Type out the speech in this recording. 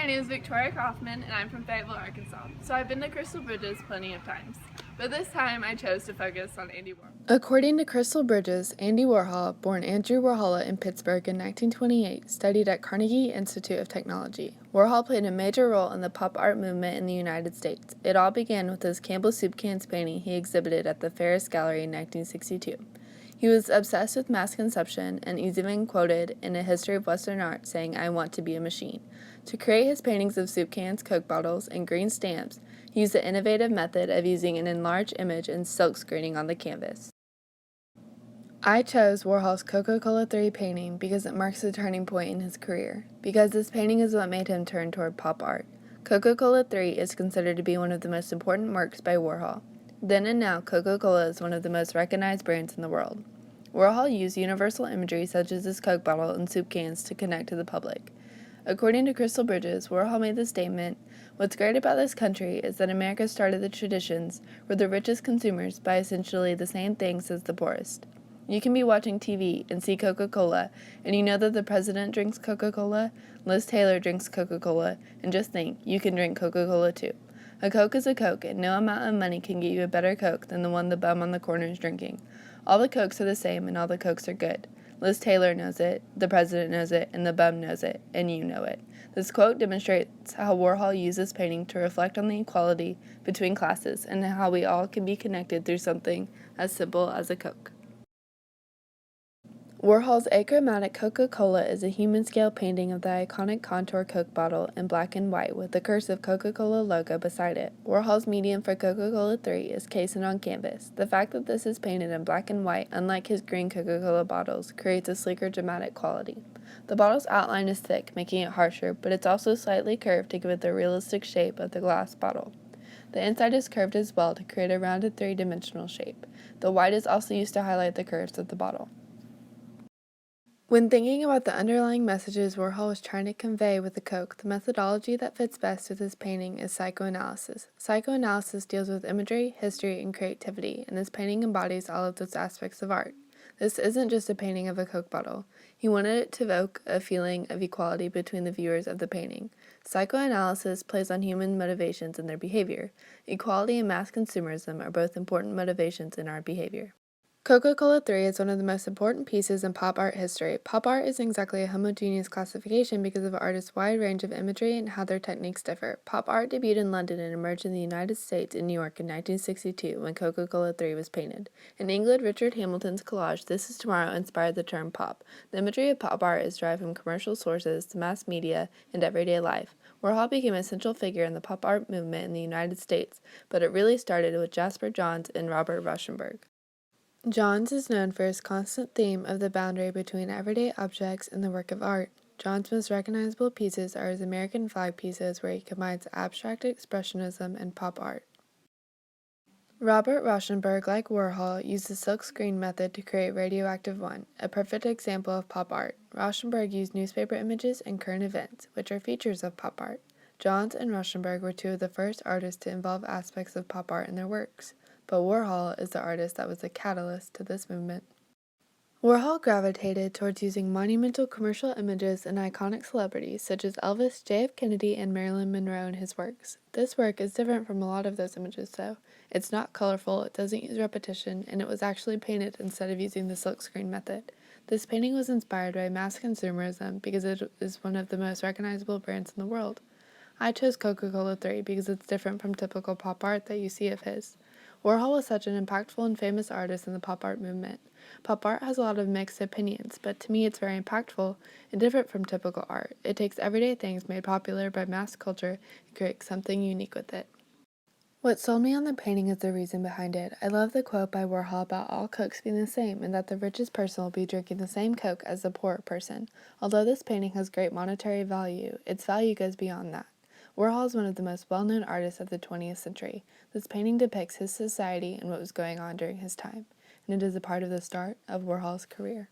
name is Victoria Coffman, and I'm from Fayetteville, Arkansas. So I've been to Crystal Bridges plenty of times, but this time I chose to focus on Andy Warhol. According to Crystal Bridges, Andy Warhol, born Andrew Warhol in Pittsburgh in 1928, studied at Carnegie Institute of Technology. Warhol played a major role in the pop art movement in the United States. It all began with his Campbell Soup Cans painting he exhibited at the Ferris Gallery in 1962. He was obsessed with mass consumption and is even quoted in A History of Western Art saying, "I want to be a machine." To create his paintings of soup cans, Coke bottles, and green stamps, he used the innovative method of using an enlarged image and silk screening on the canvas. I chose Warhol's Coca-Cola 3 painting because it marks a turning point in his career, because this painting is what made him turn toward pop art. Coca-Cola 3 is considered to be one of the most important works by Warhol. Then and now, Coca-Cola is one of the most recognized brands in the world. Warhol used universal imagery such as his Coke bottle and soup cans to connect to the public. According to Crystal Bridges, Warhol made the statement, "What's great about this country is that America started the traditions where the richest consumers buy essentially the same things as the poorest." You can be watching TV and see Coca-Cola, and you know that the president drinks Coca-Cola, Liz Taylor drinks Coca-Cola, and just think, you can drink Coca-Cola too. A Coke is a Coke, and no amount of money can get you a better Coke than the one the bum on the corner is drinking. All the Cokes are the same, and all the Cokes are good. Liz Taylor knows it, the president knows it, and the bum knows it, and you know it. This quote demonstrates how Warhol used this painting to reflect on the equality between classes and how we all can be connected through something as simple as a Coke. Warhol's achromatic Coca-Cola is a human-scale painting of the iconic contour Coke bottle in black and white with the cursive Coca-Cola logo beside it. Warhol's medium for Coca-Cola 3 is casing on canvas. The fact that this is painted in black and white, unlike his green Coca-Cola bottles, creates a sleeker, dramatic quality. The bottle's outline is thick, making it harsher, but it's also slightly curved to give it the realistic shape of the glass bottle. The inside is curved as well to create a rounded three-dimensional shape. The white is also used to highlight the curves of the bottle. When thinking about the underlying messages Warhol was trying to convey with the Coke, the methodology that fits best with his painting is psychoanalysis. Psychoanalysis deals with imagery, history, and creativity, and this painting embodies all of those aspects of art. This isn't just a painting of a Coke bottle. He wanted it to evoke a feeling of equality between the viewers of the painting. Psychoanalysis plays on human motivations and their behavior. Equality and mass consumerism are both important motivations in our behavior. Coca-Cola 3 is one of the most important pieces in pop art history. Pop art isn't exactly a homogeneous classification because of artists' wide range of imagery and how their techniques differ. Pop art debuted in London and emerged in the United States and New York in 1962 when Coca-Cola 3 was painted. In England, Richard Hamilton's collage This Is Tomorrow inspired the term pop. The imagery of pop art is derived from commercial sources, the mass media, and everyday life. Warhol became a central figure in the pop art movement in the United States, but it really started with Jasper Johns and Robert Rauschenberg. Johns is known for his constant theme of the boundary between everyday objects and the work of art. Johns' most recognizable pieces are his American flag pieces, where he combines abstract expressionism and pop art. Robert Rauschenberg, like Warhol, used the silkscreen method to create Radioactive 1, a perfect example of pop art. Rauschenberg used newspaper images and current events, which are features of pop art. Johns and Rauschenberg were two of the first artists to involve aspects of pop art in their works, but Warhol is the artist that was the catalyst to this movement. Warhol gravitated towards using monumental commercial images and iconic celebrities such as Elvis, J.F. Kennedy, and Marilyn Monroe in his works. This work is different from a lot of those images though. It's not colorful, it doesn't use repetition, and it was actually painted instead of using the silkscreen method. This painting was inspired by mass consumerism because it is one of the most recognizable brands in the world. I chose Coca-Cola 3 because it's different from typical pop art that you see of his. Warhol was such an impactful and famous artist in the pop art movement. Pop art has a lot of mixed opinions, but to me it's very impactful and different from typical art. It takes everyday things made popular by mass culture and creates something unique with it. What sold me on the painting is the reason behind it. I love the quote by Warhol about all Cokes being the same and that the richest person will be drinking the same Coke as the poorer person. Although this painting has great monetary value, its value goes beyond that. Warhol is one of the most well-known artists of the 20th century. This painting depicts his society and what was going on during his time, and it is a part of the start of Warhol's career.